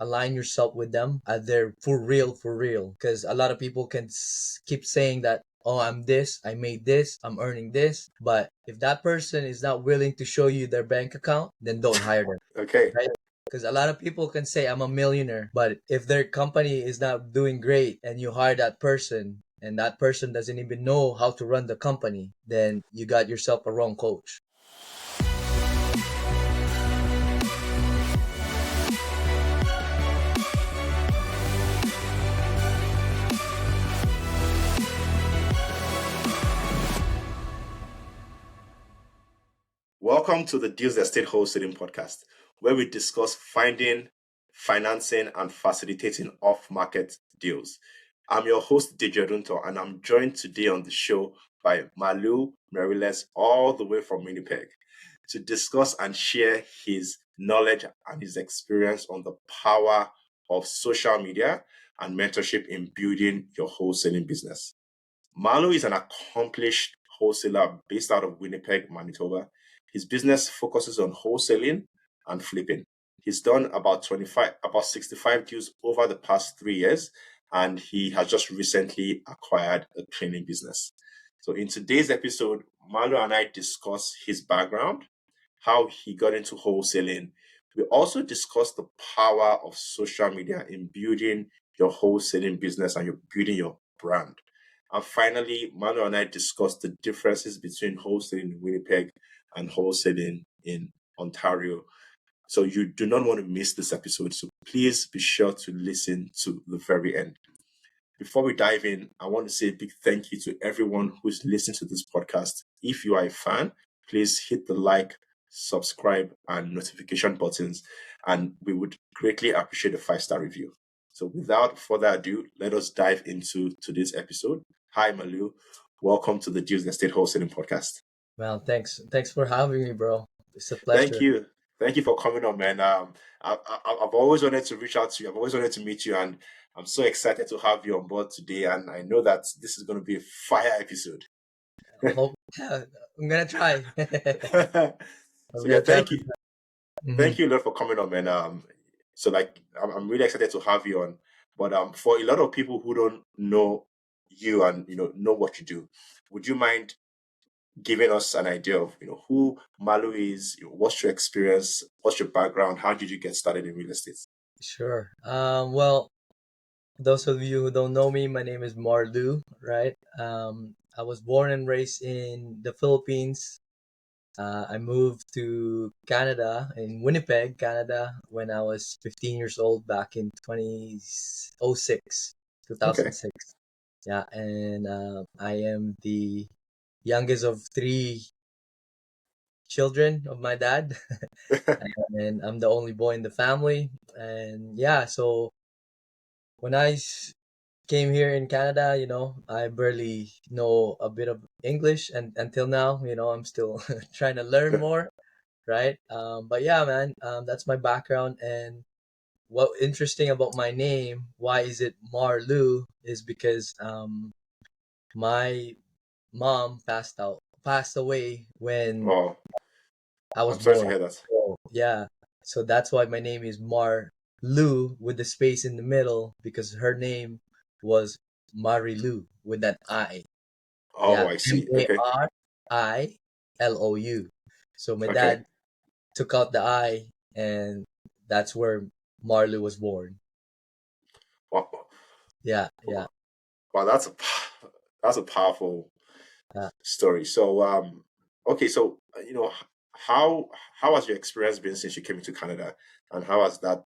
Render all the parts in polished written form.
align yourself with them at their for real, because a lot of people can keep saying that, oh, I'm this, I made this, I'm earning this, but if that person is not willing to show you their bank account, then don't hire them, Okay. right? Because a lot of people can say I'm a millionaire, but if their company is not doing great and you hire that person and that person doesn't even know how to run the company, then you got yourself a wrong coach. Welcome to the Deals Estate Wholesaling Podcast, where we discuss finding, financing, and facilitating off-market deals. I'm your host, Diligence, and I'm joined today on the show by Mar Lou Merilles, all the way from Winnipeg, to discuss and share his knowledge and his experience on the power of social media and mentorship in building your wholesaling business. Mar Lou is an accomplished wholesaler based out of Winnipeg, Manitoba. His business focuses on wholesaling and flipping. He's done about 65 deals over the past 3 years, and he has just recently acquired a cleaning business. So in today's episode, Mar Lou and I discuss his background, how he got into wholesaling. We also discuss the power of social media in building your wholesaling business and building your brand. And finally, Mar Lou and I discussed the differences between wholesaling in Winnipeg and wholesaling in Ontario. So you do not want to miss this episode. So please be sure to listen to the very end. Before we dive in, I want to say a big thank you to everyone who's listening to this podcast. If you are a fan, please hit the like, subscribe, and notification buttons, and we would greatly appreciate a 5-star review. So without further ado, let us dive into today's episode. Hi, Mar Lou. Welcome to the Deals Estate Wholesaling Podcast. Well, thanks for having me, bro. It's a Thank pleasure. you. Thank you for coming on, man. I've always wanted to reach out to you. I've always wanted to meet you, and I'm so excited to have you on board today. And I know that this is going to be a fire episode. Hope I'm gonna try. I'm So yeah, gonna try. thank you. Mhm. Thank you a lot for coming on, man. So like I'm really excited to have you on. But for a lot of people who don't know you and know what you do, would you mind giving us an idea of who Mar Lou is, what's your experience, what's your background, how did you get started in real estate? Sure. Well, those of you who don't know me, my name is Mar Lou, right? I was born and raised in the Philippines. I moved to Canada, in Winnipeg, Canada, when I was 15 years old back in 2006, Okay. 2006. Yeah, and I am the youngest of three children of my dad, and I'm the only boy in the family. And yeah, so when came here in Canada, I barely know a bit of English, and until now, I'm still trying to learn more, right? But yeah, man, that's my background. And what interesting about my name, why is it Mar Lou, is because my mom passed away when Oh, I was I'm sorry to born. hear that. So yeah, so that's why my name is Mar Lou with the space in the middle, because her name was Marilou with that I. Oh, Yeah, I see. Okay. Marilou. So my Okay. dad took out the I, and that's where Marlou was born. Wow. Yeah, yeah. Wow, that's a powerful Uh, story. So, okay, so how how has your experience been since you came into Canada, and how has that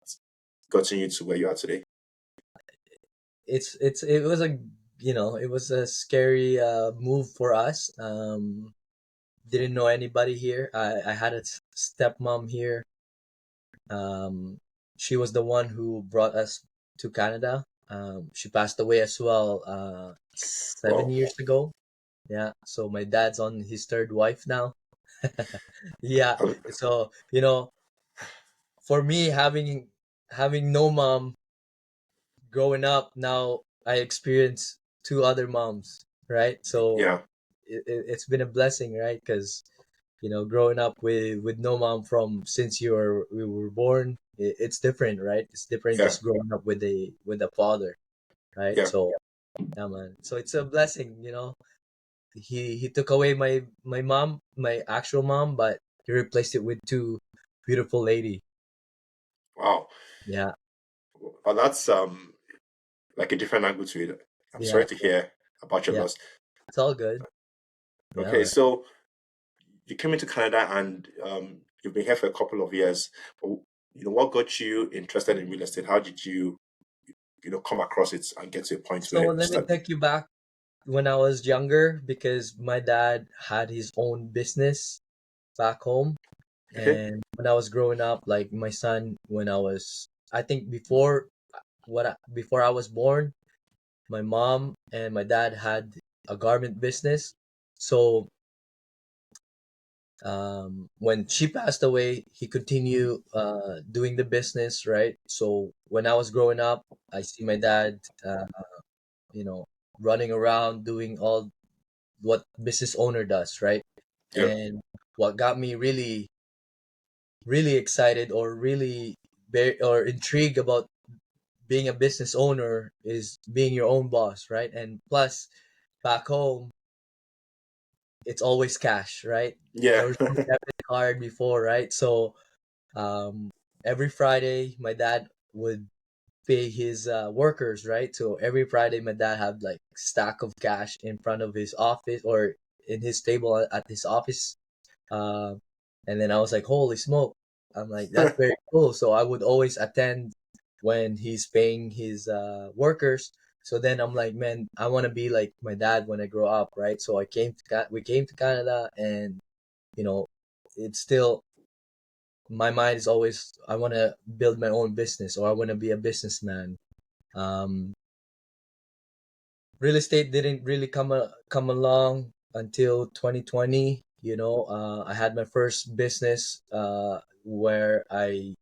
gotten you to where you are today? it was it was a scary move for us. Didn't know anybody here. I had a stepmom here. Um, she was the one who brought us to Canada. She passed away as well 7 years Well, ago. Yeah, so my dad's on his third wife now. Yeah, um, so for me, having no mom growing up, now I experience two other moms, right? So yeah, it's been a blessing, right? Because growing up with no mom from since we were born. it's different, right? It's different Yeah. just growing up with a father, right? Yeah. So yeah, man. So it's a blessing, He took away my mom, my actual mom, but he replaced it with two beautiful lady. Wow. Yeah, Well, that's like a different angle to it. I'm sorry yeah, to hear about your yeah. loss. It's all good. Yeah, Okay, man. so you came into Canada and you've been here for a couple of years. But, what got you interested in real estate? How did you, come across it and get to a point So where you let me start? take you back when I was younger because my dad had his own business back home. Okay. And when I was growing up, like my son, when I think before I was born, my mom and my dad had a garment business. So when she passed away, he continued doing the business, right? So when I was growing up, I see my dad, you know, running around doing all what business owner does, right? Yeah. And what got me really, really excited or really or intrigued about being a business owner is being your own boss, right? And plus, back home, it's always cash, right? Yeah. There was no debit card before, right? So um, every Friday, my dad would pay his workers, right? So every Friday, my dad had like stack of cash in front of his office or in his table at his office. Uh, and then I was like, holy smoke. I'm like, that's very cool. So I would always attend when he's paying his workers. So then I'm like, man, I want to be like my dad when I grow up, right? So we came to Canada, and you know, it's still my mind is always I want to build my own business or I want to be a businessman. Um, Real estate didn't really come along until 2020. I had my first business where I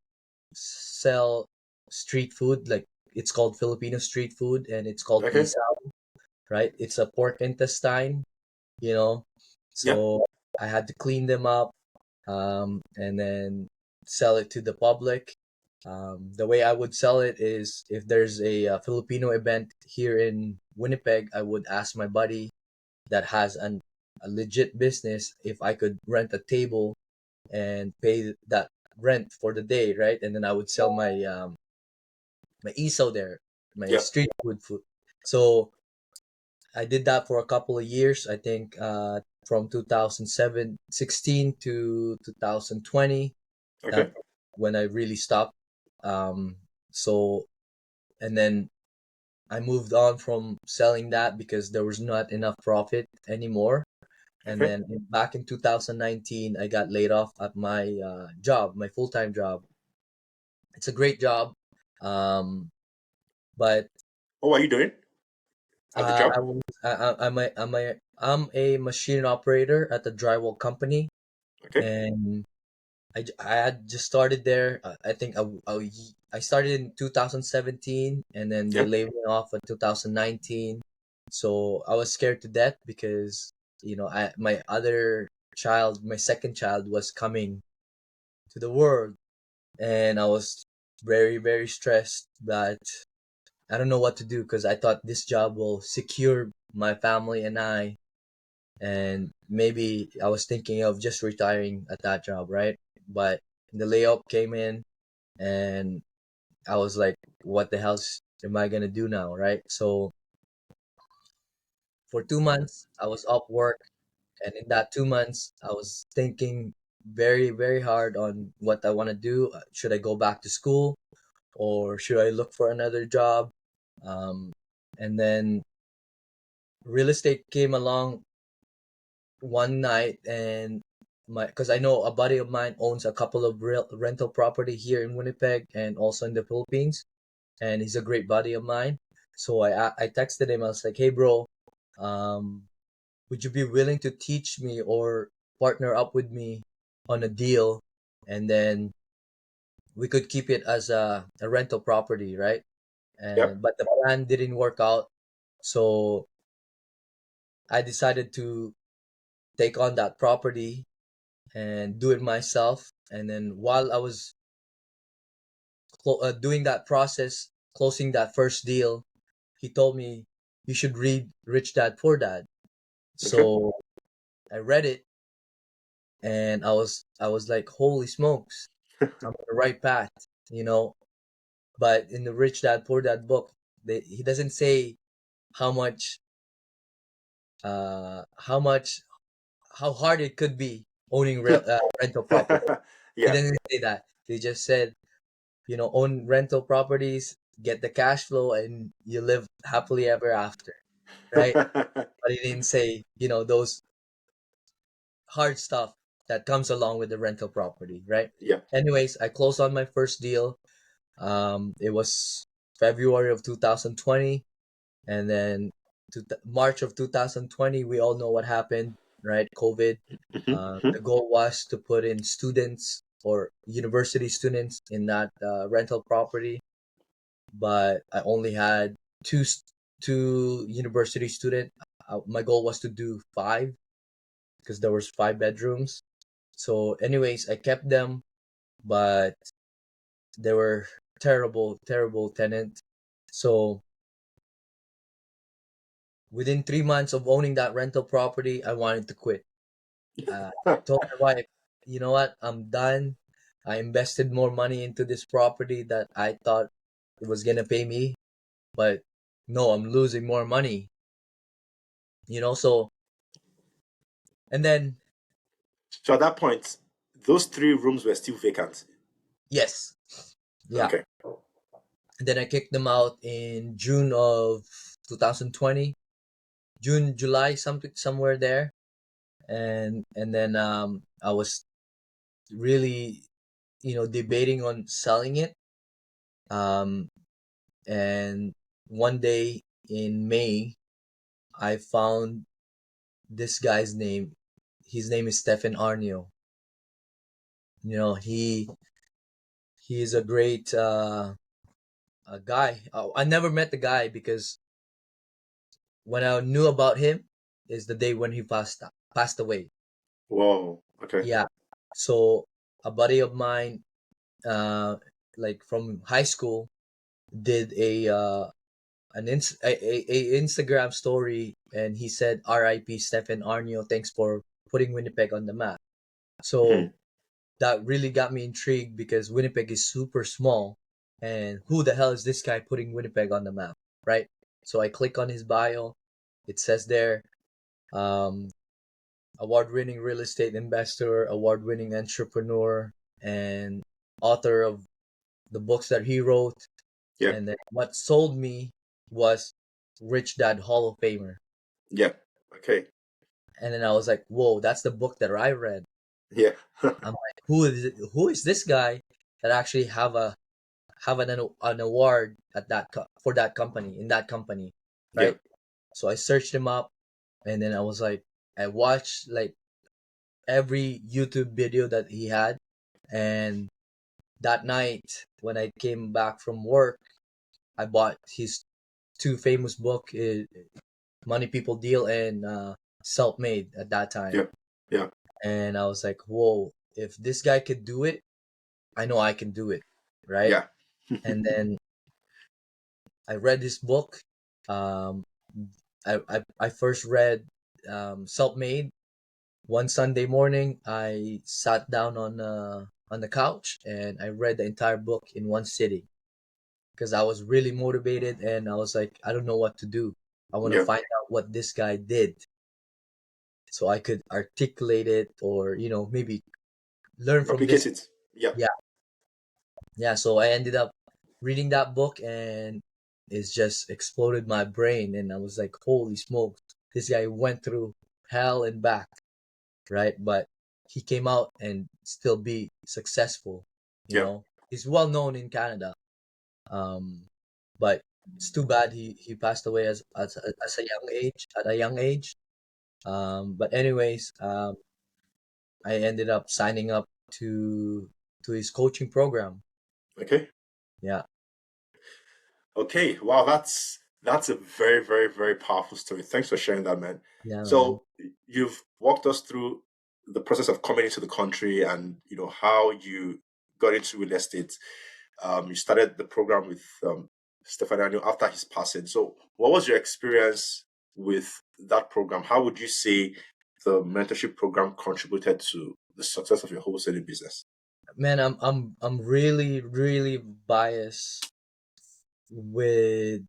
sell street food, like it's called Filipino street food, and it's called Okay. isaw, right? It's a pork intestine, you know. Yeah. So I had to clean them up, and then sell it to the public. The way I would sell it is if there's a Filipino event here in Winnipeg, I would ask my buddy that has a legit business if I could rent a table and pay that rent for the day, right? And then I would sell my ESO there, my Yeah. street food. So I did that for a couple of years. I think from 2016 to 2020, that Okay. when I really stopped. Um, so and then I moved on from selling that because there was not enough profit anymore. And Okay. then back in 2019, I got laid off at my job, my full time job. It's a great job, um, but What were you doing at the job? I'm a machine operator at the drywall company, Okay. and I had just started there. I think I started in 2017, and then they Yeah. laid me off in 2019. So I was scared to death because my other child, my second child, was coming to the world, and I was very very stressed. But I don't know what to do because I thought this job will secure my family and I, and maybe I was thinking of just retiring at that job, right? But the layoff came in, and I was like, what the hell am I gonna do now, right? So for 2 months, I was off work, and in that 2 months, I was thinking very, very hard on what I want to do. Should I go back to school, or should I look for another job? Um, and then real estate came along one night, and because I know a buddy of mine owns a couple of rental property here in Winnipeg and also in the Philippines, and he's a great buddy of mine. So I texted him. I was like, "Hey, bro, um, would you be willing to teach me or partner up with me on a deal, and then we could keep it as a rental property, right?" Yep. And but the plan didn't work out, so I decided to take on that property and do it myself. And then while I was doing that process, closing that first deal, he told me you should read Rich Dad Poor Dad. Okay. So I read it, and I was like, holy smokes, I'm on the right path, you know. But in the Rich Dad Poor Dad book, he doesn't say how much, how much, how hard it could be owning rental property. He Yeah. didn't say that. He just said, own rental properties, get the cash flow, and you live happily ever after, right? But he didn't say, those hard stuff that comes along with the rental property, right? Yeah. Anyways, I closed on my first deal. It was February of 2020, and then March of 2020, we all know what happened, right? COVID. Mhm. The goal was to put in students or university students in that rental property, but I only had two university student. My goal was to do five because there was 5 bedrooms. So, anyways, I kept them, but they were terrible, terrible tenant. So within 3 months of owning that rental property, I wanted to quit. I told my wife, you know what, I'm done. I invested more money into this property that I thought it was gonna pay me, but no, I'm losing more money. So and then So at that point, those 3 rooms were still vacant. yes, yeah. Okay. And then I kicked them out in June of 2020, June, July, something somewhere there. And then I was really, debating on selling it. Um, and one day in May, I found this guy's name. His name is Stefan Arnio. He is a great a guy. I never met the guy because when I knew about him is the day when he passed away. Whoa. Okay. Yeah. So a buddy of mine, uh, like from high school, did a Instagram story, and he said, "R.I.P. Stefan Arnio. Thanks for putting Winnipeg on the map." So Mhm. that really got me intrigued because Winnipeg is super small, and who the hell is this guy putting Winnipeg on the map, right? So I click on his bio. It says there, um, award-winning real estate investor, award-winning entrepreneur, and author of the books that he wrote. Yeah. And then what sold me was Rich Dad Hall of Famer. Yeah. Okay. And then I was like, whoa, that's the book that I read. Yeah. I'm like, who is this guy that actually have an award at for that company in that company, Yeah. right? So I searched him up, and then I was like, I watched like every YouTube video that he had, and that night when I came back from work, I bought his two famous book, Money People Deal and Self Made at that time. Yeah. Yeah. And I was like, whoa, if this guy could do it, I know I can do it, right? Yeah. And then I read this book. Um, I first read Self Made one Sunday morning. I sat down on the couch and I read the entire book in one sitting because I was really motivated and I was like, I don't know what to do. I want to Yeah. find out what this guy did so I could articulate it or maybe learn from this. Replicate it. Yeah. Yeah, yeah. So I ended up reading that book and it's just exploded my brain, and I was like, holy smokes, this guy went through hell and back, right? But he came out and still be successful. Yeah. He's well known in Canada. Um, but it's too bad he passed away as a young age at a young age. But anyways, I ended up signing up to his coaching program. Okay. Yeah, Okay. Wow. That's a very, very, very powerful story. Thanks for sharing that, man. yeah, man. So you've walked us through the process of coming into the country and how you got into real estate. You started the program with Stefan after his passing. So, what was your experience with that program? How would you say the mentorship program contributed to the success of your wholesaling business? Man, I'm really really biased with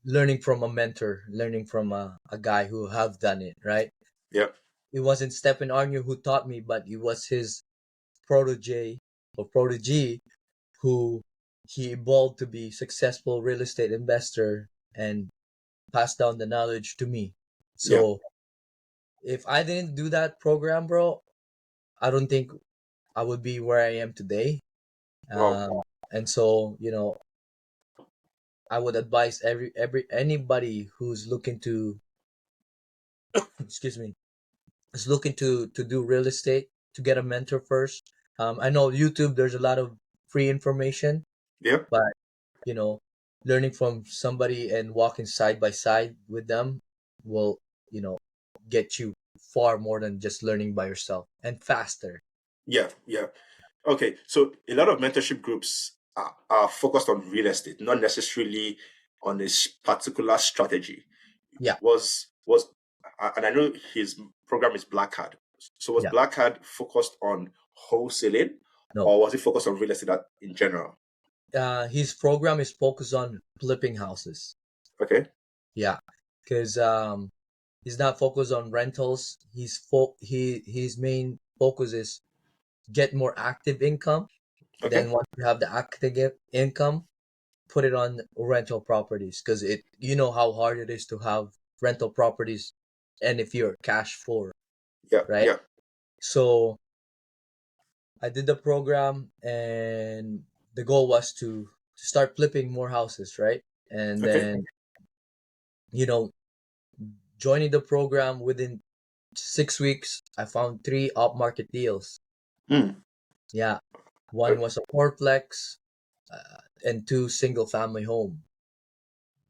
learning from a mentor, learning from a guy who have done it, right? Yeah, It wasn't Stephen Arnier who taught me, but it was his protege or protege who he evolved to be successful real estate investor and passed down the knowledge to me. yeah. So if I didn't do that program, bro, I don't think I would be where I am today. Wow. And so, I would advise anybody who's looking to excuse me, is looking to do real estate to get a mentor first. I know YouTube, there's a lot of free information, Yeah, but you know, learning from somebody and walking side by side with them will, you know, get you far more than just learning by yourself and faster. yeah, yeah. Okay, so a lot of mentorship groups are focused on real estate, not necessarily on a particular strategy. Yeah, Was and I know his program is Black Card. So was yeah. Black Card focused on wholesaling, No, or was it focused on real estate in general? his program is focused on flipping houses. Okay, Yeah, because he's not focused on rentals. His main focus is get more active income. okay, Then once you have the active income, put it on rental properties because you know how hard it is to have rental properties, and if you're cash poor, yeah, right? yeah, So I did the program, and the goal was to start flipping more houses, right? And okay. then you know joining the program within 6 weeks, I found three upmarket deals. Hmm. Yeah, one was a fourplex, and two single family home.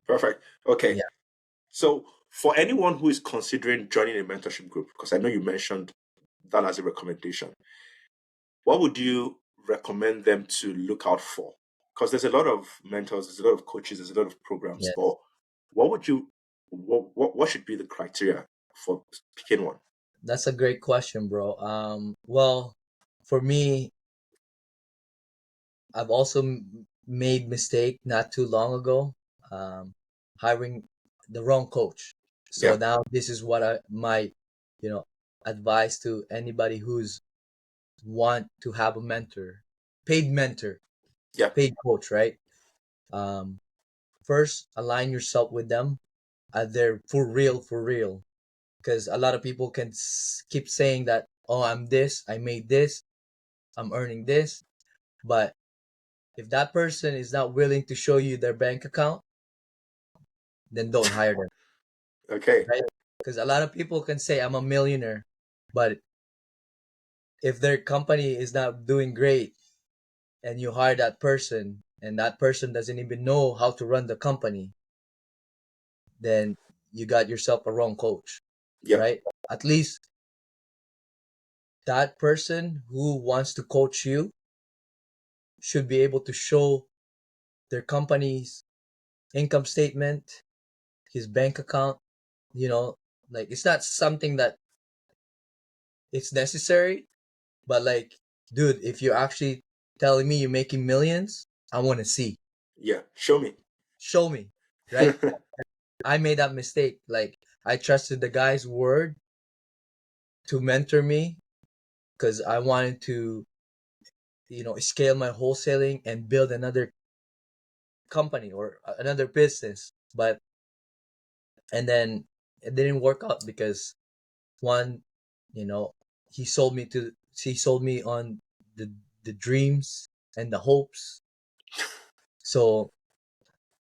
Perfect. Okay, Yeah, so for anyone who is considering joining a mentorship group, because I know you mentioned that as a recommendation, what would you recommend them to look out for? Because there's a lot of mentors, there's a lot of coaches, there's a lot of programs, yeah. but what would you what should be the criteria for picking one? That's a great question, bro. Well, for me, I've also made mistake not too long ago, hiring the wrong coach. So Yeah, now this is what I might, you know, advise to anybody who's want to have a mentor, yeah, paid coach, right? Um, First, align yourself with them. They're for real. Because a lot of people can keep saying that, oh, I'm this, I made this, I'm earning this. But if that person is not willing to show you their bank account, then don't hire them, okay, right? Because a lot of people can say, I'm a millionaire. But if their company is not doing great and you hire that person and that person doesn't even know how to run the company, then you got yourself a wrong coach, yeah, right? At least that person who wants to coach you should be able to show their company's income statement, his bank account, you know, like it's not something that it's necessary, but like, dude, if you're actually telling me you're making millions, I want to see. yeah. Show me. Show me, right? I made that mistake. Like, I trusted the guy's word to mentor me because I wanted to, scale my wholesaling and build another company or another business. But, and then it didn't work out because one, you know, he sold me on the the dreams and the hopes. So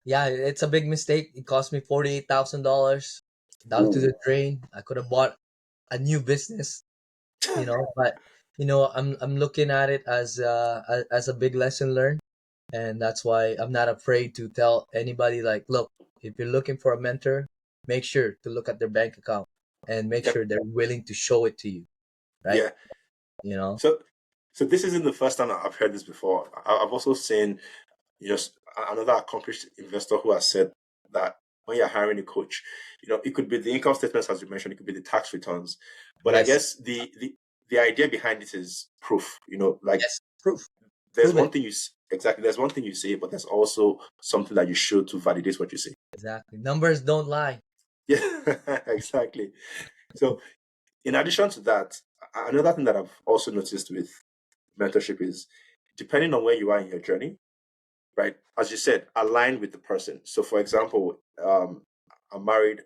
yeah, it's a big mistake. It cost me $48,000 down to Ooh, the drain. I could have bought a new business, but I'm looking at it as as a big lesson learned, and that's why I'm not afraid to tell anybody like, look, if you're looking for a mentor, make sure to look at their bank account and make yep, sure they're willing to show it to you, right? yeah. You know? So So this isn't the first time I've heard this before. I've also seen, another accomplished investor who has said that when you're hiring a coach, it could be the income statements, as you mentioned, it could be the tax returns, but I Yes. guess the idea behind it is proof. Like Yes. Proof. there's Prove it. one thing exactly, there's one thing you say, but there's also something that you show to validate what you say. Exactly. Numbers don't lie. Yeah, exactly. So in addition to that, another thing that I've also noticed with mentorship is depending on where you are in your journey, right? As you said, align with the person. So, for example, I'm married,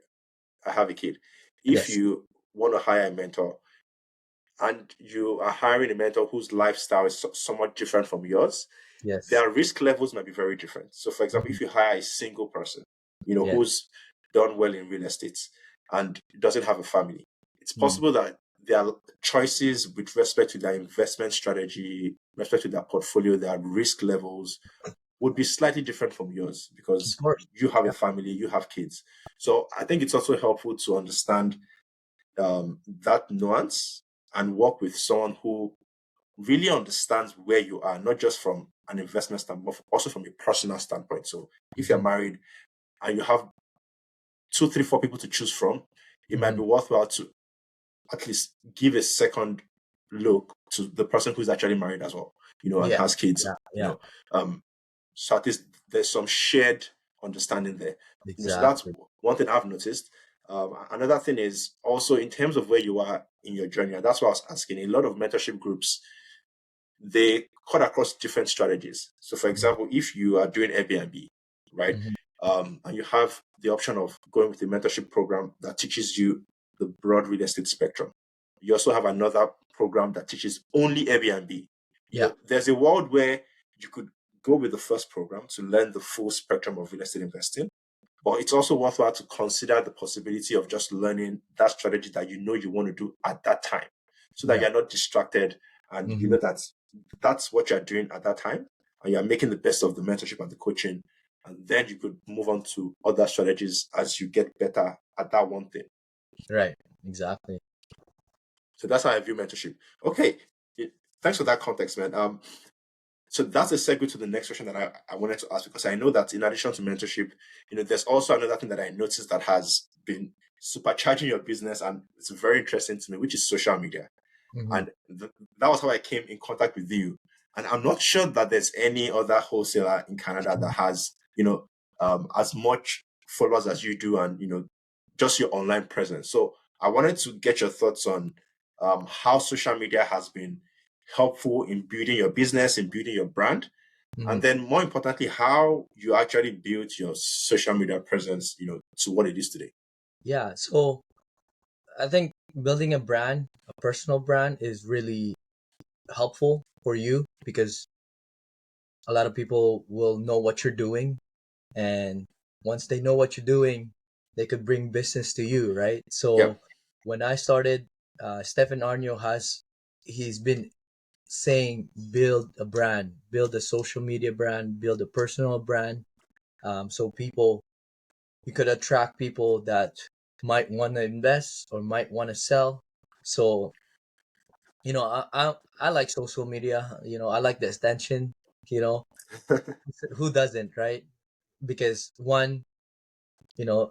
I have a kid. If Yes. you want to hire a mentor and you are hiring a mentor whose lifestyle is somewhat different from yours, Yes. their risk levels might be very different. So, for example, Mhm. if you hire a single person, Yeah. who's done well in real estate and doesn't have a family, it's Mm. possible that their choices with respect to their investment strategy, respect to their portfolio, their risk levels would be slightly different from yours Of because course. you have a Yeah. family, you have kids. So I think it's also helpful to understand that nuance and work with someone who really understands where you are, not just from an investment standpoint, but also from a personal standpoint. So if you're Mhm. married and you have two, three, four people to choose from, it might Mhm. be worthwhile to at least give a second look to the person who's actually married as well, and Yeah. has kids, Yeah. you Yeah. know. So at least there's some shared understanding there. So that's Exactly. one thing I've noticed. Another thing is also in terms of where you are in your journey, and that's what I was asking. A lot of mentorship groups, they cut across different strategies. So, for Mhm. example, if you are doing Airbnb, right, Mhm. and you have the option of going with a mentorship program that teaches you the broad real estate spectrum, you also have another program that teaches only Airbnb. Yeah. There's a world where you could go with the first program to learn the full spectrum of real estate investing. But it's also worthwhile to consider the possibility of just learning that strategy that you want to do at that time so that Yeah. you're not distracted and you Mhm. know that that's what you're doing at that time and you're making the best of the mentorship and the coaching. And then you could move on to other strategies as you get better at that one thing. Right. Exactly. So that's how I view mentorship. Okay. Thanks for that context, man. So that's a segue to the next question that I wanted to ask because I know that in addition to mentorship, there's also another thing that I noticed that has been supercharging your business and it's very interesting to me, which is social media. Mhm. And that was how I came in contact with you. And I'm not sure that there's any other wholesaler in Canada that has, as much followers as you do and, just your online presence. So I wanted to get your thoughts on how social media has been helpful in building your business, in building your brand, and Mhm. then more importantly, how you actually built your social media presence, to what it is today. Yeah. So I think building a brand, a personal brand, is really helpful for you because a lot of people will know what you're doing, and once they know what you're doing, they could bring business to you, right? Yep. So when I started, Stefan Arnio he's been saying build a brand, build a social media brand, build a personal brand. So you could attract people that might want to invest or might want to sell. So I like social media. I like the attention. You know, who doesn't, right? Because one, you know,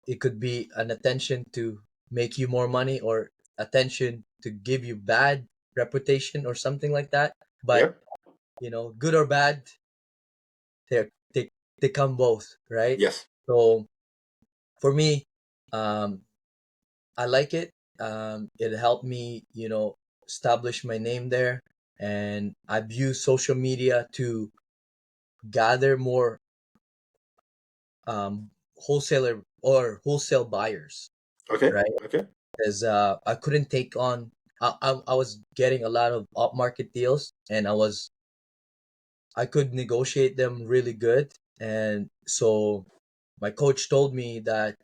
it could be an attention to make you more money or attention to give you bad reputation or something like that. But Yep. good or bad, they they they come both, right? Yes. So for me, um, I like it. It helped me, establish my name there, and I've used social media to gather more wholesaler or wholesale buyers, Okay. right? Okay. Because I couldn't take on. I was getting a lot of upmarket deals, and I could negotiate them really good, and so my coach told me that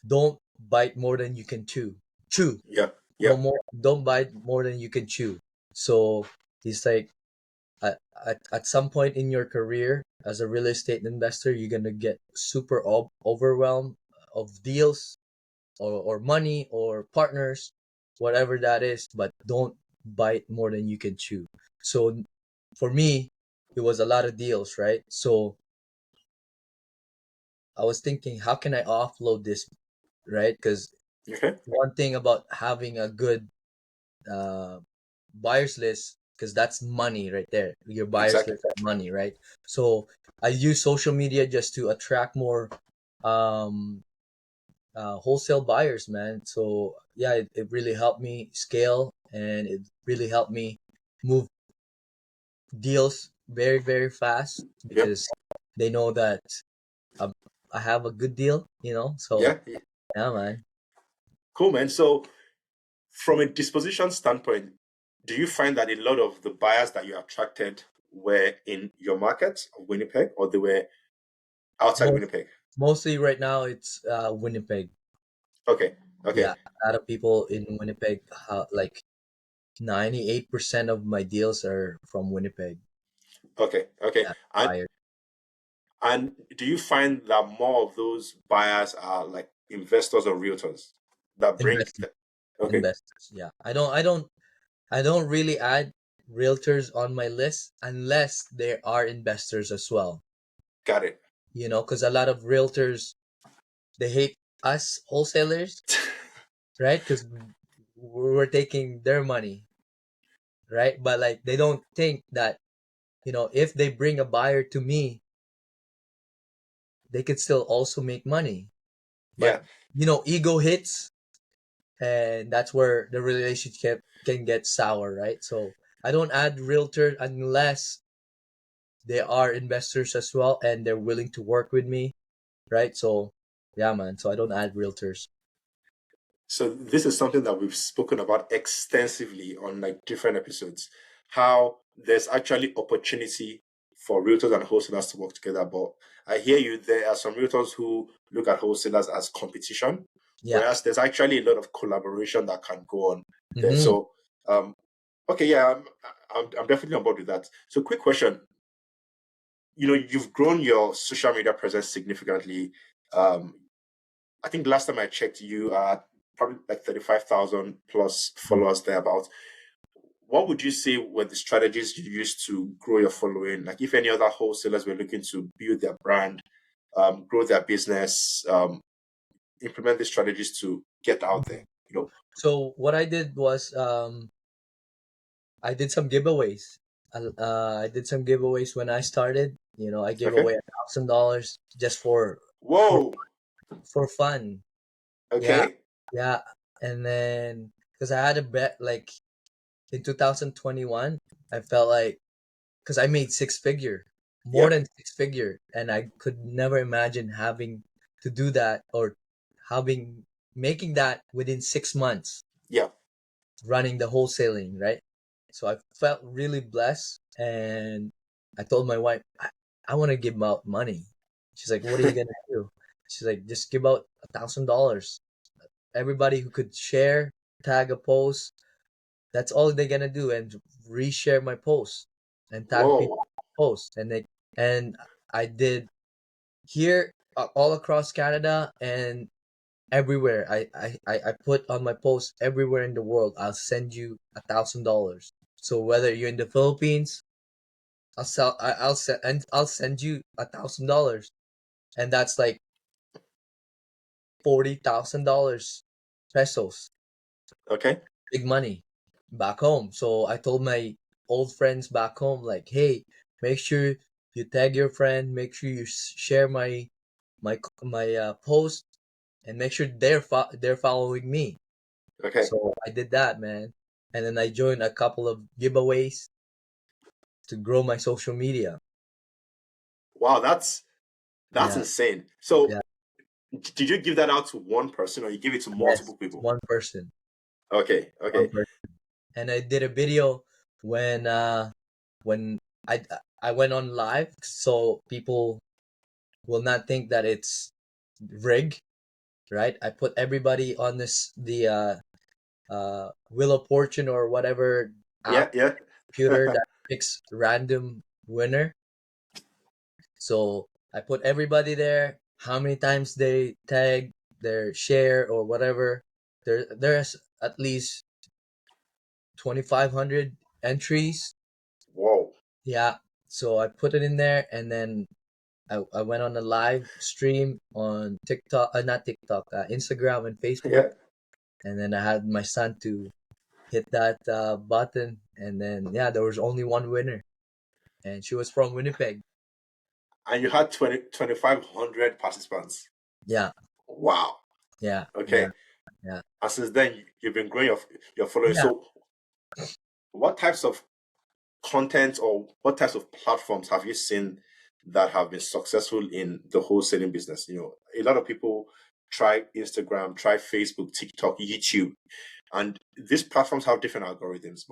don't bite more than you can chew. Chew. Yep. No Yep. more. Don't bite more than you can chew. So he's like, at some point in your career as a real estate investor, you're gonna get super overwhelmed of deals or money or partners, whatever that is. But bite more than you can chew. So for me, it was a lot of deals, right? So I was thinking, how can I offload this, right? Because Okay. one thing about having a good uh, buyers list, because that's money right there. Your buyers Exactly. list are money, right? So I use social media just to attract more um, wholesale buyers, man. So yeah, it really helped me scale, and it really helped me move deals very, very fast Yep. because they know that I, I have a good deal, So Yeah. Yeah. yeah, man. Cool, man. So from a disposition standpoint, do you find that a lot of the buyers that you attracted were in your market of Winnipeg, or they were outside Most Winnipeg? Mostly right now it's Winnipeg. Okay. Yeah, Okay. a lot of people in Winnipeg. Like 98% of my deals are from Winnipeg. Okay. Okay. Yeah, And buyer and do you find that more of those buyers are like investors or realtors that bring investors, the, okay, investors. Yeah, I don't really add realtors on my list unless there are investors as well. got it. Because a lot of realtors, they hate us wholesalers, right? Because we're taking their money, right? But like they don't think that if they bring a buyer to me, they could still also make money. Yeah. But ego hits, and that's where the relationship can get sour, right? So I don't add realtors unless they are investors as well and they're willing to work with me, right? So yeah, man. So I don't add realtors. So this is something that we've spoken about extensively on like different episodes. How there's actually opportunity for realtors and wholesalers to work together. But I hear you, there are some realtors who look at wholesalers as competition, Yeah. whereas there's actually a lot of collaboration that can go on there. Mm-hmm. So okay, yeah, I'm definitely on board with that. So quick question. You've grown your social media presence significantly. Um, I think last time I checked, you are probably like 35,000 plus followers thereabout. What would you say were the strategies you used to grow your following? Like, if any other wholesalers were looking to build their brand, grow their business, implement these strategies to get out there, So what I did was I did some giveaways. I did some giveaways when I started. I gave Okay. away $1,000 just for Whoa. for fun. Yeah, Okay. yeah. And then because I had a bet like in 2021, I felt like because I made six figure, more Yeah. than six figure, and I could never imagine having to do that or having making that within 6 months Yeah. running the wholesaling, right? So I felt really blessed, and I told my wife, I want to give out money. She's like, "What are you gonna do?" She's like, "Just give out $1,000. Everybody who could share, tag a post, that's all they're gonna do, and reshare my post and tag people Whoa. in my post." And I did here all across Canada and everywhere. I put on my post everywhere in the world. I'll send you $1,000. So whether you're in the Philippines, I'll send you $1,000, and that's like $40,000 pesos, Okay. big money back home. So I told my old friends back home, like, hey, make sure you tag your friend, make sure you share my post, and make sure they're following me. Okay. So I did that, man. And then I joined a couple of giveaways to grow my social media. Wow. That's Yeah, insane. So yeah, did you give that out to one person or you give it to yes, multiple people? one person, Okay. one Okay. person. And I did a video when I went on live, so people will not think that it's rig, right? I put everybody on the Wheel of Fortune or whatever Yeah. app Yeah. computer that picks random winner. So I put everybody there, how many times they tag, their share or whatever. There's at least 2,500 entries. Whoa. Yeah. So I put it in there, and then I went on a live stream on TikTok, not TikTok, Instagram and Facebook. Yeah. And then I had my son to hit that button. And then, yeah, there was only one winner. And she was from Winnipeg. And you had 2,500 participants. Yeah. Wow. Yeah. Yeah. Okay. Yeah. And since then, you've been growing your following. Yeah. So, what types of content or what types of platforms have you seen that have been successful in the wholesaling business? A lot of people try Instagram, try Facebook, TikTok, YouTube, and these platforms have different algorithms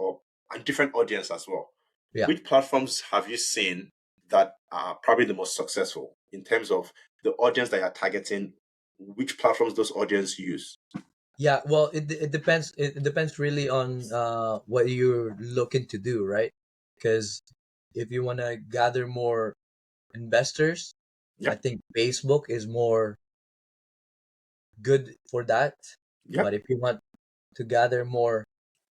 and different audience as well. Yeah. Which platforms have you seen that are probably the most successful in terms of the audience that you're targeting? Which platforms those audience use? Yeah. Well, it depends. It depends really on what you're looking to do, right? Because if you want to gather more investors, I Yep, think Facebook is more good for that. But yep, if you want to gather more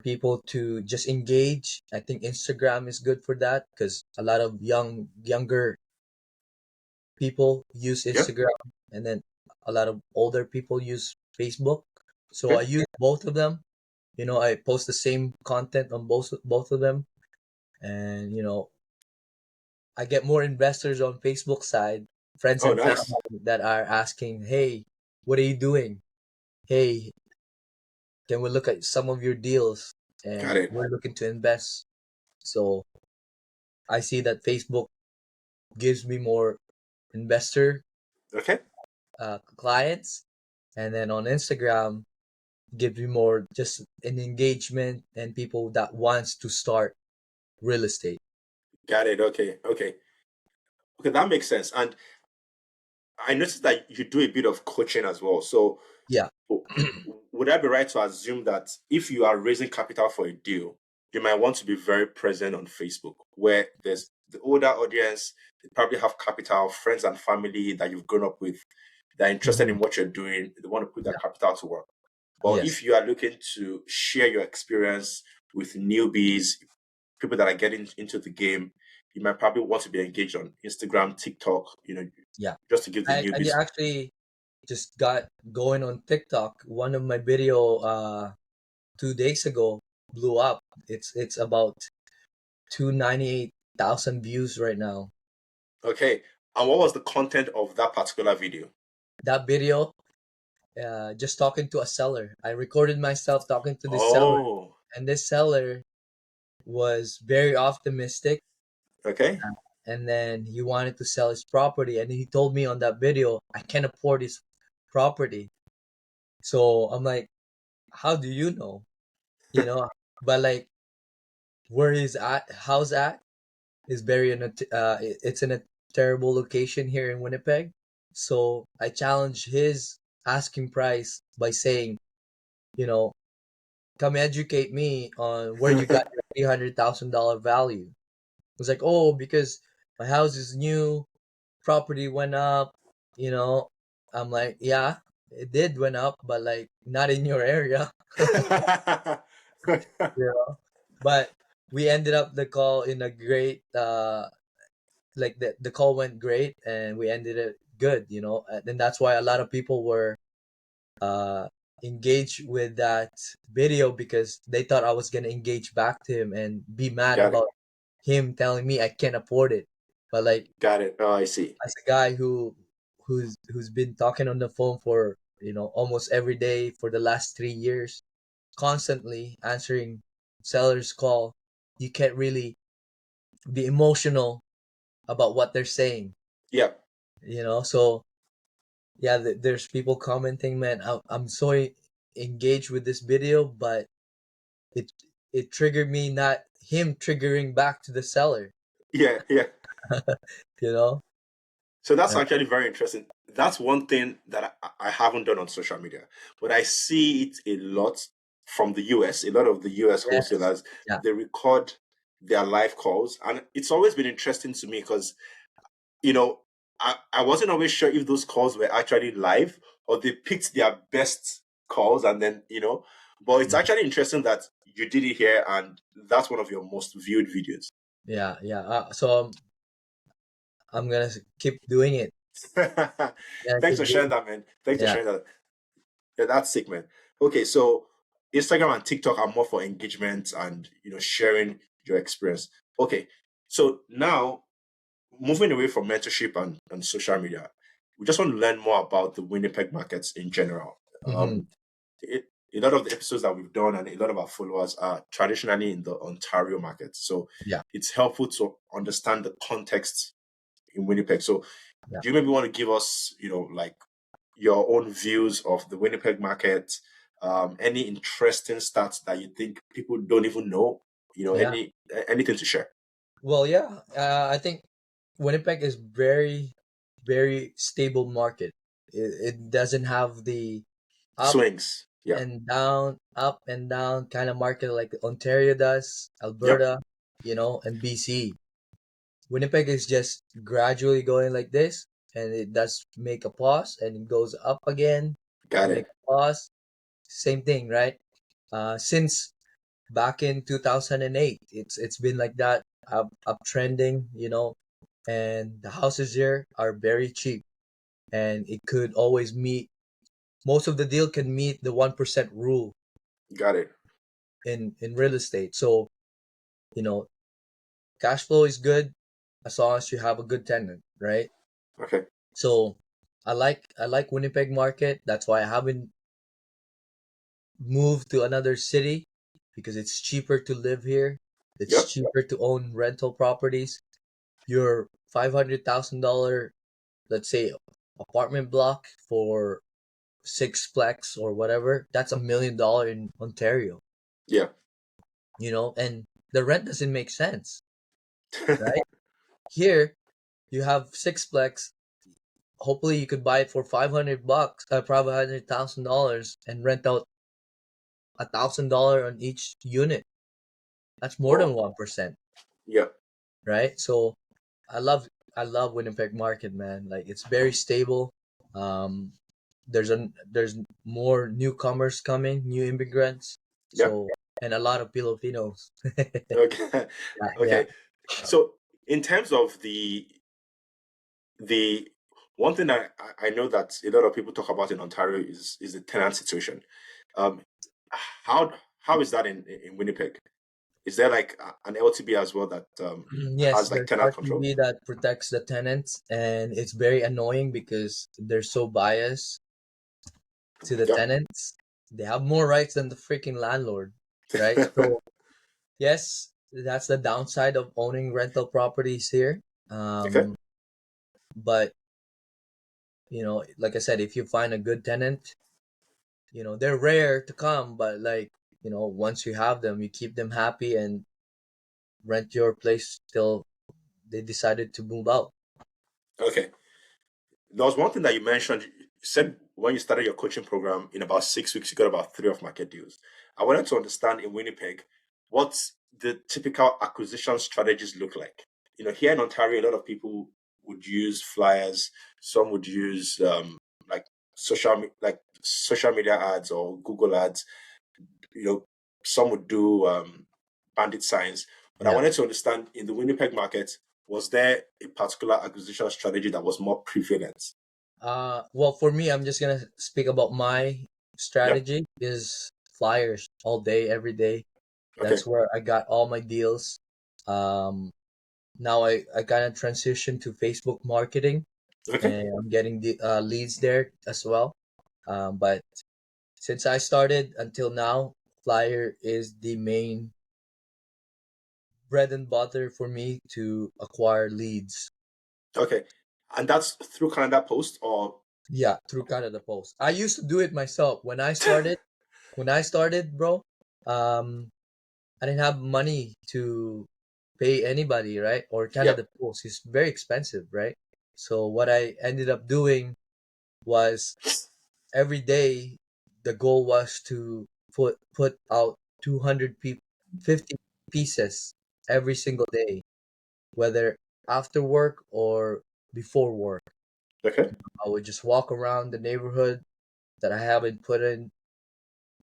people to just engage, I think Instagram is good for that because a lot of younger people use yep. Instagram, and then a lot of older people use Facebook. So I Okay. use both of them. I post the same content on both of them, and I get more investors on Facebook side, friends Oh, and nice. family that are asking, "Hey, what are you doing? Hey, can we look at some of your deals?" Got And it. we're looking to invest. So I see that Facebook gives me more investor Okay. clients, and then on Instagram gives me more just an engagement and people that wants to start real estate. Got it. Okay. Okay. Okay. That makes sense. And I noticed that you do a bit of coaching as well. So, Yeah. w- would I be right to assume that if you are raising capital for a deal, you might want to be very present on Facebook, where there's the older audience, they probably have capital, friends and family that you've grown up with, they're interested Mhm. in what you're doing, they want to put their Yeah. capital to work. But Yes. if you are looking to share your experience with newbies, people that are getting into the game, you might probably want to be engaged on Instagram, TikTok, Yeah. just to give the I newbies. actually just got going on TikTok. One of my video 2 days ago blew up. It's about 298,000 views right now. Okay. And what was the content of that particular video? That video, just talking to a seller. I recorded myself talking to this seller, Oh, and this seller was very optimistic, okay. and then he wanted to sell his property, and he told me on that video, I can't afford his property. So I'm like, how do you know? You know, but like where he's at, house at is very it's in a terrible location here in Winnipeg. So I challenged his asking price by saying, you know, come educate me on where you got your $300,000 value. It was like, oh, because my house is new, property went up, you know. I'm like, yeah, it did went up, but like not in your area, you know. But we ended up the call in a great like the call went great and we ended it good, and that's why a lot of people were uh engaged with that video because they thought I was gonna engage back to him and be mad Got it. about him telling me I can't afford it. But like Got it. Oh, I see. as a guy who's been talking on the phone for almost every day for the last 3 years, constantly answering sellers call, you can't really be emotional about what they're saying, Yeah. so yeah, there's people commenting, man, I'm so engaged with this video, but it it triggered me, not him triggering back to the seller. Yeah. Yeah. you know So that's uh, actually very interesting. That's one thing that I haven't done on social media, but I see it a lot from the US. A lot of the US yes. wholesalers, Yeah. they record their live calls. And it's always been interesting to me because, you know, I wasn't always sure if those calls were actually live or they picked their best calls and then, But it's actually interesting that you did it here, and that's one of your most viewed videos. Yeah, yeah. So I'm gonna keep doing it. Yeah, Thanks keep for sharing doing. that, man. Thanks for Yeah. sharing that. Yeah, that's sick, man. Okay, so Instagram and TikTok are more for engagement and sharing your experience. Okay, so now moving away from mentorship and social media, we just want to learn more about the Winnipeg markets in general. Hmm. It, a lot of the episodes that we've done and a lot of our followers are traditionally in the Ontario market, so Yeah, it's helpful to understand the context in Winnipeg. So, yeah, do you maybe want to give us, like your own views of the Winnipeg market? Any interesting stats that you think people don't even know? yeah. Anything to share? Well, yeah. I think Winnipeg is very, very stable market. It doesn't have the up Swings. Yeah. up and down kind of market like Ontario does, Yep. Alberta, and BC. Winnipeg is just gradually going like this, and it does make a pause, and it goes up again, Got make it. a pause. Same thing, right? Since back in 2008, it's been like that, uptrending, and the houses here are very cheap, and it could always meet most of the deal can meet the 1% rule Got it. in real estate. So, you know, cash flow is good as long as you have a good tenant, right? Okay. So I like Winnipeg market. That's why I haven't moved to another city because it's cheaper to live here. It's Yep. cheaper to own rental properties. Your $500,000, let's say, apartment block for sixplex or whatever, that's $1 million in Ontario, Yeah. and the rent doesn't make sense, right? Here, you have sixplex. Hopefully, you could buy it for $500, $500,000, and rent out $1,000 on each unit. That's more Oh. than 1%, Yeah. right? So I love I love Winnipeg market, man. Like it's very stable. Um, there's more newcomers coming, new immigrants. Yeah. So and a lot of Filipinos. Okay. Yeah, yeah. Okay. So, in terms of the one thing I know that a lot of people talk about in Ontario is the tenant situation. Um, how how is that in Winnipeg? Is there like an LTB as well that Yes, has like there's tenant control? RTB that protects the tenants, and it's very annoying because they're so biased to the Yep. tenants. They have more rights than the freaking landlord, right? So yes, that's the downside of owning rental properties here. Okay. But like I said, if you find a good tenant, they're rare to come, but like, once you have them, you keep them happy and rent your place till they decided to move out. Okay. There was one thing that you mentioned. You said when you started your coaching program in about 6 weeks, you got about three off market deals. I wanted to understand in Winnipeg what the typical acquisition strategies look like. Here in Ontario, a lot of people would use flyers. Some would use like social media ads or Google ads. You know, some would do bandit signs. But I Yeah. wanted to understand in the Winnipeg market, was there a particular acquisition strategy that was more prevalent? Well, for me, I'm just gonna speak about my Yep. strategy is flyers all day, every day. Okay. That's where I got all my deals. Um, Now I kind of transitioned to Facebook marketing, Okay. and I'm getting the leads there as well. But since I started until now, flyer is the main bread and butter for me to acquire leads. Okay. And that's through Canada Post or Yeah, through Canada Post. I used to do it myself when I started. When I started, bro, um, I didn't have money to pay anybody, right? Or yep. Canada Post is very expensive, right? So what I ended up doing was every day the goal was to put out 200 50 pieces every single day, whether after work or before work. Okay. I would just walk around the neighborhood that I haven't put in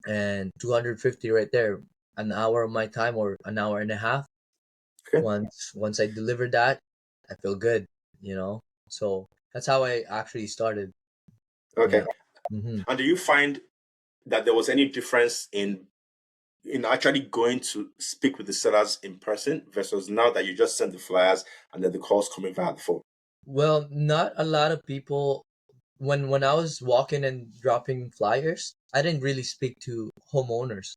and 250 right there, an hour of my time or an hour and a half. Okay. Once I deliver that, I feel good, you know. So that's how I actually started. Yeah. Okay. hmm And do you find that there was any difference in actually going to speak with the sellers in person versus now that you just send the flyers and then the calls coming via the phone? Well, not a lot of people. When I was walking and dropping flyers, I didn't really speak to homeowners.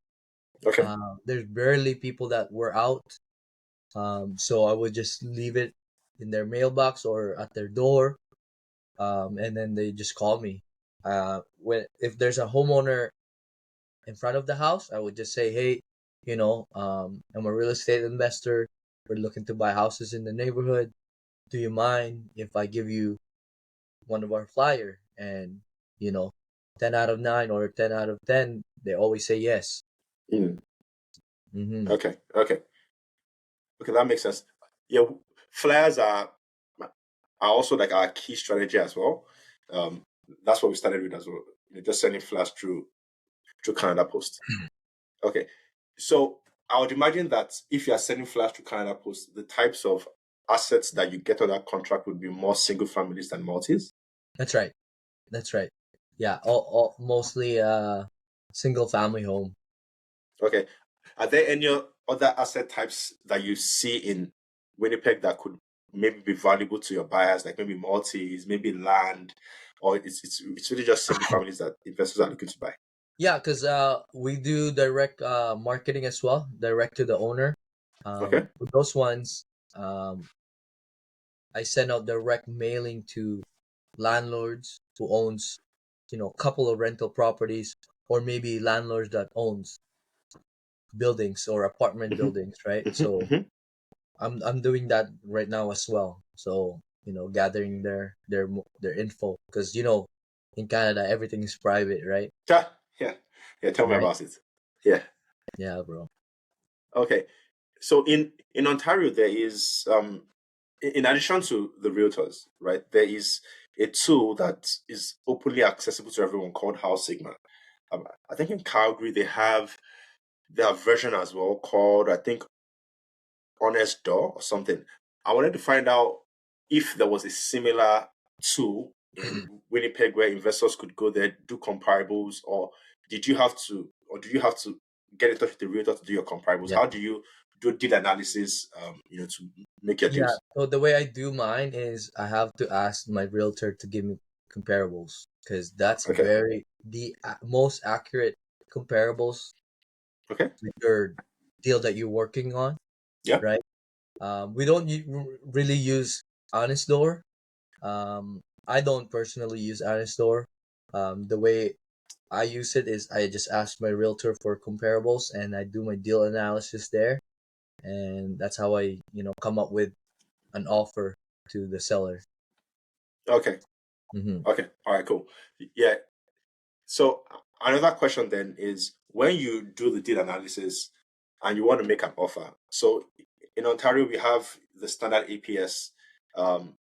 Okay. There's barely people that were out. So I would just leave it in their mailbox or at their door, and then they just call me. When if there's a homeowner in front of the house, I would just say, hey, I'm a real estate investor. We're looking to buy houses in the neighborhood. Do you mind if I give you one of our flyer? And 10 out of 9 or 10 out of 10, they always say yes. Mm. hmm Okay. Okay. Okay. That makes sense. Yeah. Flyers are also like our key strategy as well. Um, that's what we started with as well. Just sending flyers through Canada Post. Okay. So I would imagine that if you are sending flyers to Canada Post, the types of assets that you get on that contract would be more single families than multis. That's right. That's right. Yeah, all mostly single family home. Okay. Are there any other asset types that you see in Winnipeg that could maybe be valuable to your buyers, like maybe multis, maybe land, or it's really just single families that investors are looking to buy? Yeah, because we do direct marketing as well, direct to the owner. Okay. With those ones, I send out direct mailing to landlords who owns, a couple of rental properties, or maybe landlords that owns buildings or apartment hmm buildings, right? hmm So hmm I'm doing that right now as well. So gathering their info, because in Canada everything is private, right? Yeah. Yeah. Yeah. Tell me Right. about it. Yeah. Yeah, bro. Okay. So in Ontario, there is in addition to the realtors, right? There is a tool that is openly accessible to everyone called House Sigma. I think in Calgary they have their version as well called, I think, Honest Door or something. I wanted to find out if there was a similar tool in Winnipeg where investors could go there, do comparables, or do you have to get in touch with the realtor to do your comparables? Yeah. How do you do deal analysis, to make your Yeah. deals? So the way I do mine is I have to ask my realtor to give me comparables, because that's Okay. very the most accurate comparables Okay. with your deal that you're working on, Yeah. right? We don't really use Honest Door. I don't personally use Honest Door. The way I use it is I just ask my realtor for comparables and I do my deal analysis there, and that's how I come up with an offer to the seller. Okay. hmm Okay. All right. Cool. Yeah. So another question then is when you do the deal analysis and you want to make an offer. So in Ontario, we have the standard APS.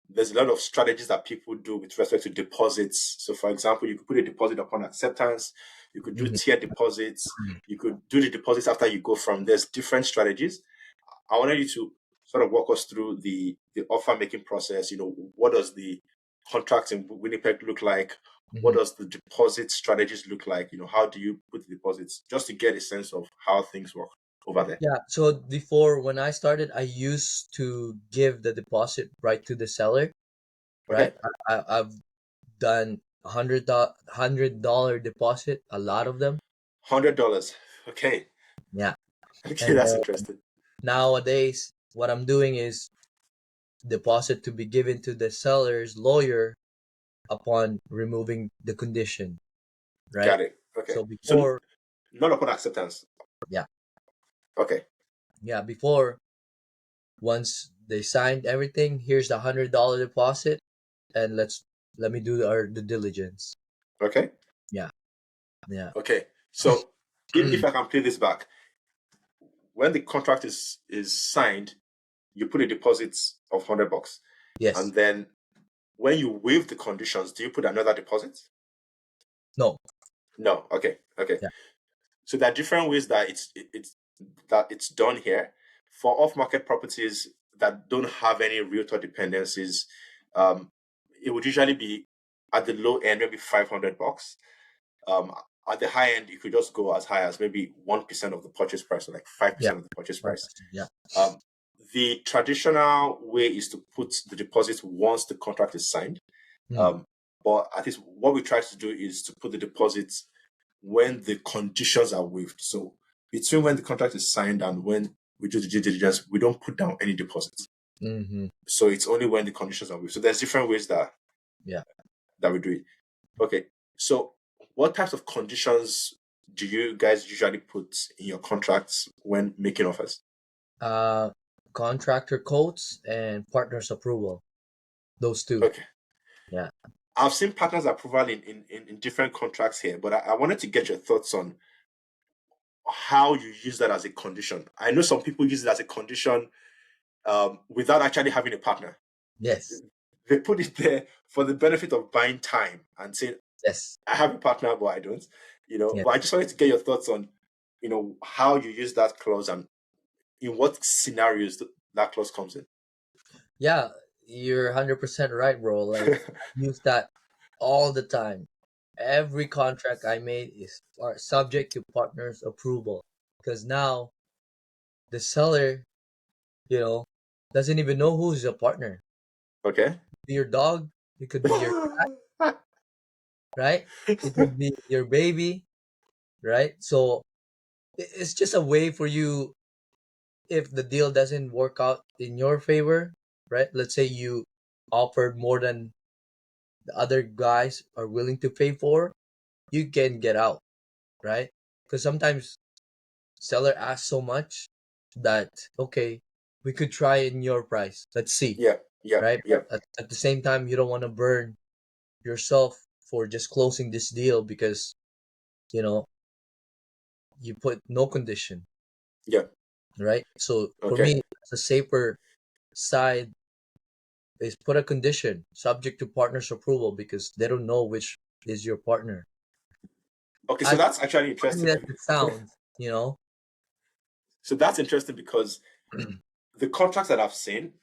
There's a lot of strategies that people do with respect to deposits. So, for example, you could put a deposit upon acceptance. You could do hmm tier deposits. You could do the deposits after you go from. There's different strategies. I wanted you to sort of walk us through the offer making process. What does the contract in Winnipeg look like? What hmm does the deposit strategies look like? How do you put the deposits? Just to get a sense of how things work over there. Yeah. So before, when I started, I used to give the deposit right to the seller. Okay, Right. I've done $100 deposit, a lot of them. $100. Okay, Yeah. okay, And that's then interesting. nowadays, what I'm doing is deposit to be given to the seller's lawyer upon removing the condition, right? Got it. Okay, So so before, not upon acceptance. yeah, Okay, yeah, before, once they signed everything, here's the $100 deposit, and let me do the diligence. okay, Yeah, yeah, okay. So if I can play this back, when the contract is signed, you put a deposit of $100, yes, and then when you waive the conditions, do you put another deposit? no, No. Okay. Okay. yeah, So there are different ways that it's done here. For off-market properties that don't have any realtor dependencies, it would usually be at the low end, maybe $500. Um, at the high end, you could just go as high as maybe 1% of the purchase price, or like Yeah. 5% of the purchase price. Yeah. Um, the traditional way is to put the deposit once the contract is signed. Mm. But at least what we try to do is to put the deposits when the conditions are waived. So between when the contract is signed and when we do the due diligence, we don't put down any deposits. Mm-hmm. So it's only when the conditions are waived. So there's different ways that we do it. Okay. So what types of conditions do you guys usually put in your contracts when making offers? Contractor quotes and partners approval. Those two. Okay. Yeah. I've seen partners approval in different contracts here, but I wanted to get your thoughts on how you use that as a condition. I know some people use it as a condition without actually having a partner. Yes. They put it there for the benefit of buying time and saying, Yes. I have a partner, but I don't. Yes. But I just wanted to get your thoughts on, how you use that clause and in what scenarios that clause comes in. Yeah, you're 100% right, bro. Like, I use that all the time. Every contract I made is subject to partners approval, because now the seller, doesn't even know who's a partner. Okay. It could be your dog, it could be your right, it could be your baby, right? So it's just a way for you, if the deal doesn't work out in your favor, right? Let's say you offered more than the other guys are willing to pay for, you can get out, right? Because sometimes seller asks so much that, okay, we could try in your price. Let's see, Yeah, yeah, right? yeah, But at the same time, you don't want to burn yourself for just closing this deal because, you know, you put no condition, yeah. right? So for Okay. me, the safer side is put a condition subject to partner's approval, because they don't know which is your partner. Okay, so As that's actually funny interesting. as it sounds. So that's interesting because the contracts that I've seen,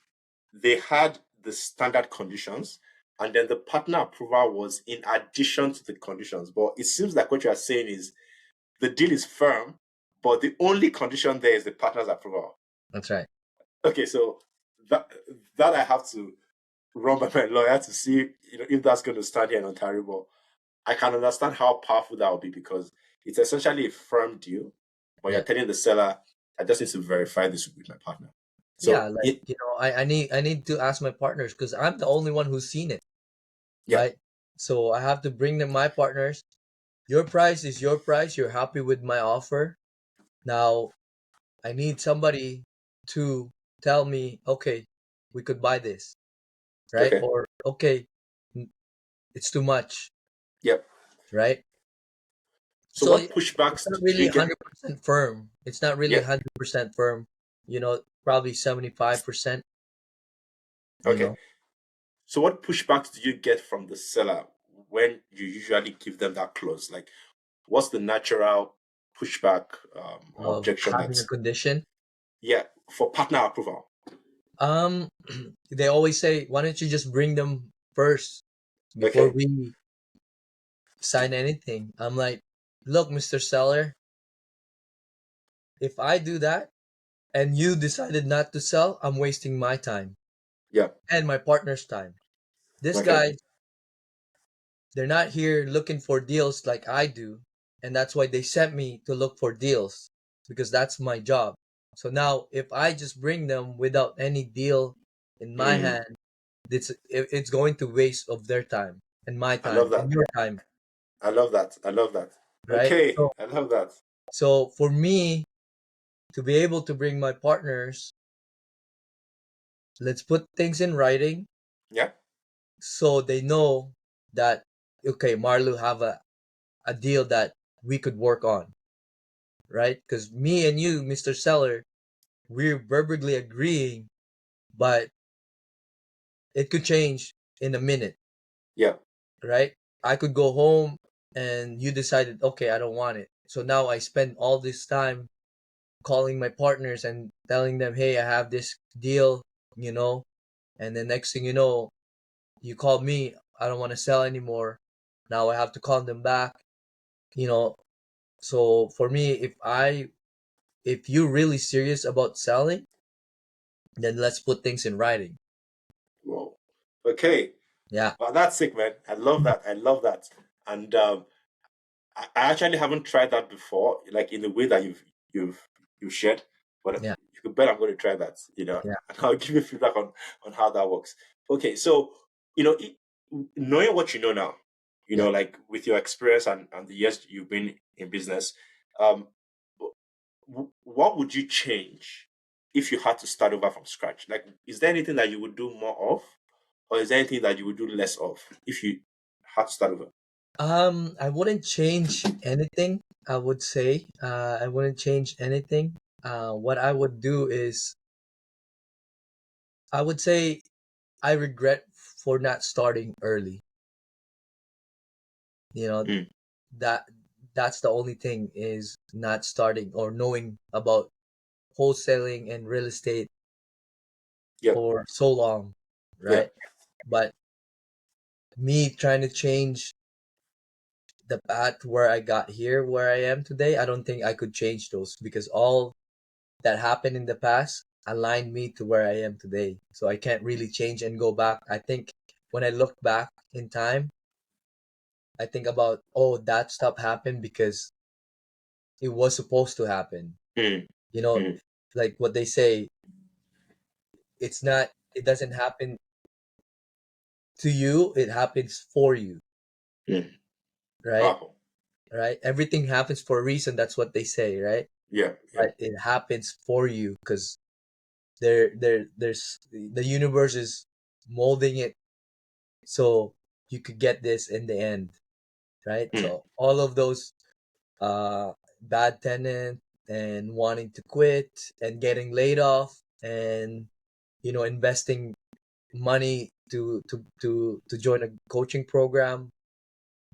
they had the standard conditions, and then the partner approval was in addition to the conditions. But it seems like what you are saying is the deal is firm, but the only condition there is the partner's approval. That's right. Okay, so that I have to run by my lawyer to see, if that's going to stand here in Ontario. But I can understand how powerful that would be because it's essentially a firm deal, but you're Yeah. telling the seller, I just need to verify this with my partner. Yeah, So like, I need to ask my partners because I'm the only one who's seen it, yeah, right? So I have to bring them my partners. Your price is your price. You're happy with my offer. Now I need somebody to tell me, okay, we could buy this, right? okay, Or okay, it's too much, yep. right? So So what it's pushbacks not do really you get? 100% firm. It's not really Yeah, 100% firm. Probably 75%. You okay. know, So what pushbacks do you get from the seller when you usually give them that clause? Like, what's the natural pushback or of objection having a that's condition. for partner approval? Um, they always say, why don't you just bring them first before Okay, we sign anything? I'm like, look, Mr. Seller, if I do that and you decided not to sell, I'm wasting my time yeah, and my partner's time. This okay, guy, they're not here looking for deals like I do, and that's why they sent me to look for deals, because that's my job. So now, if I just bring them without any deal in my mm, hand, it's going to waste of their time and my I love time and that. your time, I love that. I love that. right? Okay, So, I love that. so for me to be able to bring my partners, let's put things in writing Yeah, so they know that, okay, Mar Lou have a deal that we could work on, right? Because me and you, Mr. Seller, we're verbally agreeing, but it could change in a minute, yeah, right? I could go home and you decided, okay, I don't want it. So now I spend all this time calling my partners and telling them, hey, I have this deal, you know, and the next thing you know, you call me, I don't want to sell anymore. Now I have to call them back, you know. So for me, if you're really serious about selling, then let's put things in writing. Whoa. Okay. Yeah, Well, that's sick, man. I love that. I love that. And I actually haven't tried that before, like in the way that you've shared. But yeah, you can bet I'm going to try that. yeah, And I'll give you feedback on how that works. Okay, so knowing what you know now, yeah. like with your experience and the years you've been in business, um, what would you change if you had to start over from scratch? Like, is there anything that you would do more of, or is there anything that you would do less of if you had to start over? I wouldn't change anything. I would say, I wouldn't change anything. What I would do is, I would say, I regret for not starting early. You know, Mm, that that's the only thing, is not starting or knowing about wholesaling and real estate yep, for so long, right? yep. But me trying to change the path where I got here, where I am today, I don't think I could change those, because all that happened in the past aligned me to where I am today. So I can't really change and go back. I think when I look back in time, I think about, oh, that stuff happened because it was supposed to happen. Mm, You know, mm, like what they say, it doesn't happen to you, it happens for you, mm. right? Powerful. Right? Everything happens for a reason. That's what they say, right? Yeah, yeah. But it happens for you because there's the universe is molding it so you could get this in the end, right? Mm, So all of those bad tenant and wanting to quit and getting laid off, and investing money to join a coaching program,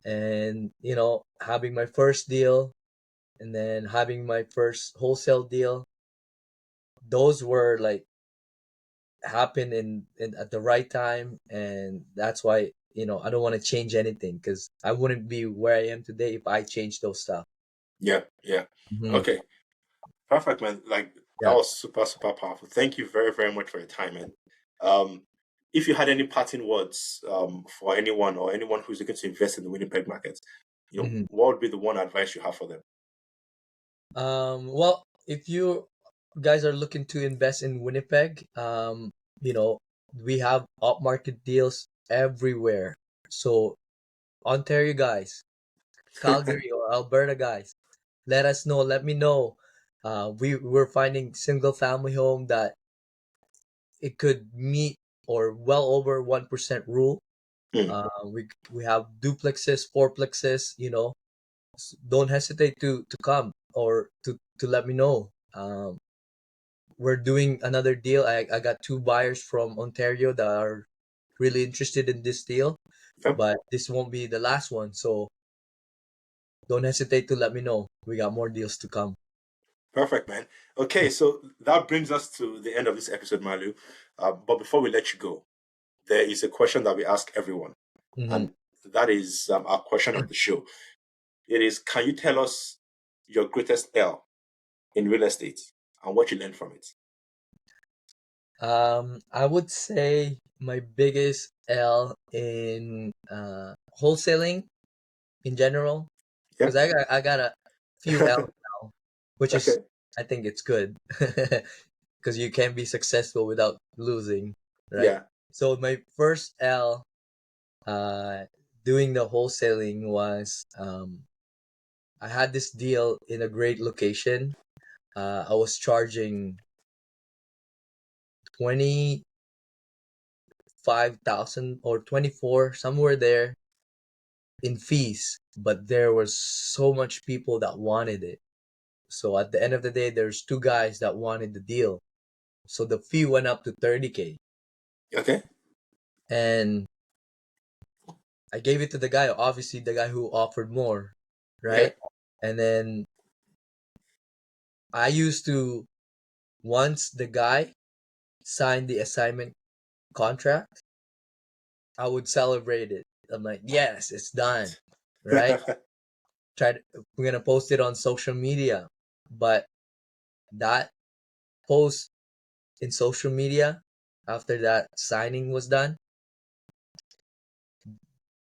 and having my first deal, and then having my first wholesale deal. Those were like happen in at the right time, and that's why I don't want to change anything, because I wouldn't be where I am today if I changed those stuff. yeah, yeah. Hmm. Okay, perfect, man. Like that Yeah. was super, super powerful. Thank you very, very much for your time, man. Um, if you had any parting words for anyone or anyone who's looking to invest in the Winnipeg market, Hmm. what would be the one advice you have for them? Well, if you guys are looking to invest in Winnipeg, you know we have upmarket deals everywhere. So Ontario guys, Calgary or Alberta guys, let us know. Let me know. We're finding single family home that it could meet or well over 1% rule. Mm, We have duplexes, fourplexes. Don't hesitate to come or to let me know. We're doing another deal. I got two buyers from Ontario that are really interested in this deal, yeah, but this won't be the last one. So don't hesitate to let me know. We got more deals to come. perfect, man. Okay, so that brings us to the end of this episode, Malu. But before we let you go, there is a question that we ask everyone, Hmm. and that is our question of the show. It is, can you tell us your greatest L in real estate and what you learned from it? I would say my biggest L in wholesaling in general, Yeah. because I got a few L's now, which is, Okay. I think it's good, because you can be successful without losing, right? Yeah. So my first L, uh, doing the wholesaling was, I had this deal in a great location. I was charging 25,000 or 24, somewhere there, in fees, but there was so much people that wanted it. So at the end of the day, there's two guys that wanted the deal. So the fee went up to 30K. Okay. And I gave it to the guy, obviously the guy who offered more, Yeah. right? And then I used to, once the guy signed the assignment contract, I would celebrate it. I'm like, yes, it's done, right? We're gonna post it on social media, but that post in social media after that signing was done,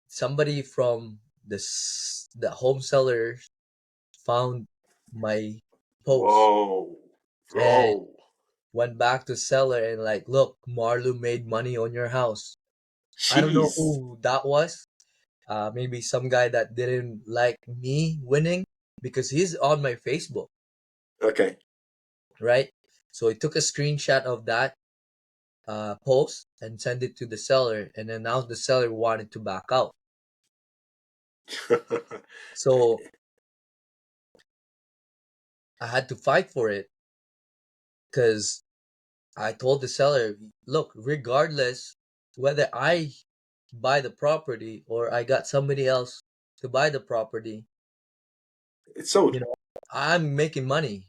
somebody from the home seller found my post Whoa, and bro. went back to seller and like, look, Mar Lou made money on your house. I don't know Jeez. who that was. Maybe some guy that didn't like me winning because he's on my Facebook, Okay. right? So he took a screenshot of that post and sent it to the seller, and then now the seller wanted to back out. So I had to fight for it because I told the seller, look, regardless whether I buy the property or I got somebody else to buy the property, It's sold. you know, I'm making money.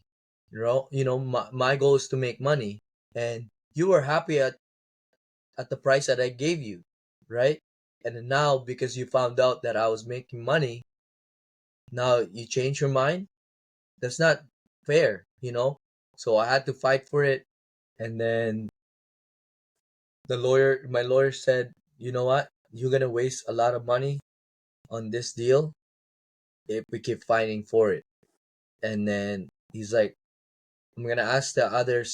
My goal is to make money, and you were happy at the price that I gave you, right? And then now because you found out that I was making money, now you change your mind. That's not fair. So I had to fight for it, and then my lawyer said, you know what, you're gonna waste a lot of money on this deal if we keep fighting for it. And then he's like, I'm gonna ask the other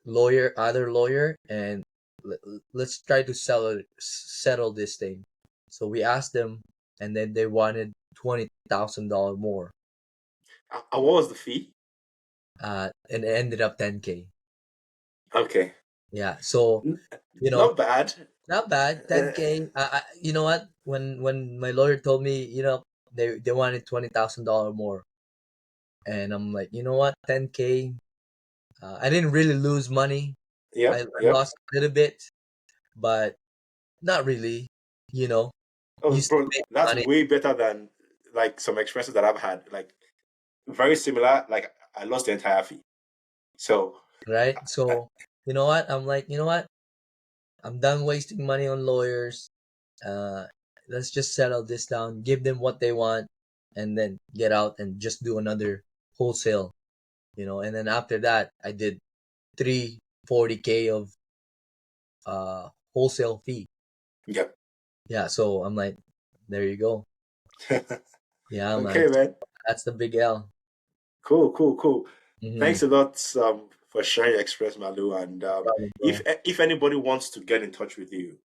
lawyer, and let's try to settle this thing. So we asked them, and then they wanted $20,000 more, And what was the fee? and it ended up 10K. Okay. Yeah, so N- you know, Not bad. not bad, Uh, 10K. You know what? When my lawyer told me, they wanted $20,000 more, and I'm like, you know what, 10K. I didn't really lose money. I, yep, I yep. lost a little bit, but not really. You know, Oh, you still bro, make that's money, way better than like some experiences that I've had. Like very similar. Like I lost the entire fee. So right? uh, So you know what? I'm like, you know what? I'm done wasting money on lawyers. Uh, let's just settle this down, give them what they want, and then get out and just do another wholesale. And then after that, I did 340K of wholesale fee. yep. Yeah, so I'm like, there you go. Yeah, man, Okay, man. that's the big L. Cool, cool, cool. Hmm. Thanks a lot for sharing your experience, Malu. And Problem, if bro. anybody wants to get in touch with you,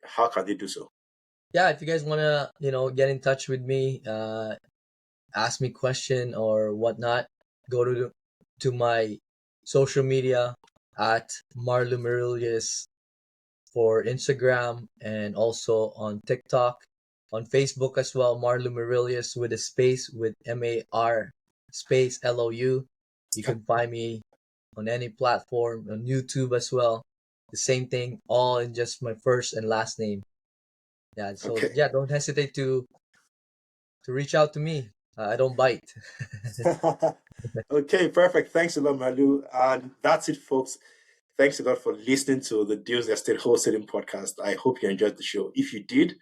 how can they do so? Yeah, if you guys wanna, get in touch with me, ask me question or whatnot, go to my social media at Mar Lou Merilles for Instagram, and also on TikTok, on Facebook as well, Mar Lou Merilles with a space, with MAR space LOU. You can find me on any platform, on YouTube as well. The same thing, all in just my first and last name. Yeah, so Okay. yeah, don't hesitate to reach out to me. I don't bite. Okay, perfect. Thanks a lot, Malu. And that's it, folks. Thanks a lot for listening to the Deals Estate Wholesaling podcast. I hope you enjoyed the show. If you did,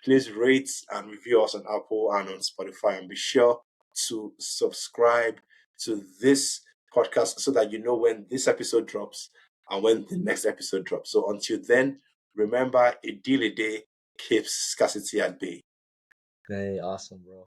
please rate and review us on Apple and on Spotify, and be sure to subscribe to this podcast so that you know when this episode drops and when the next episode drops. So until then, remember, a deal a day keeps scarcity at bay. Hey, awesome, bro.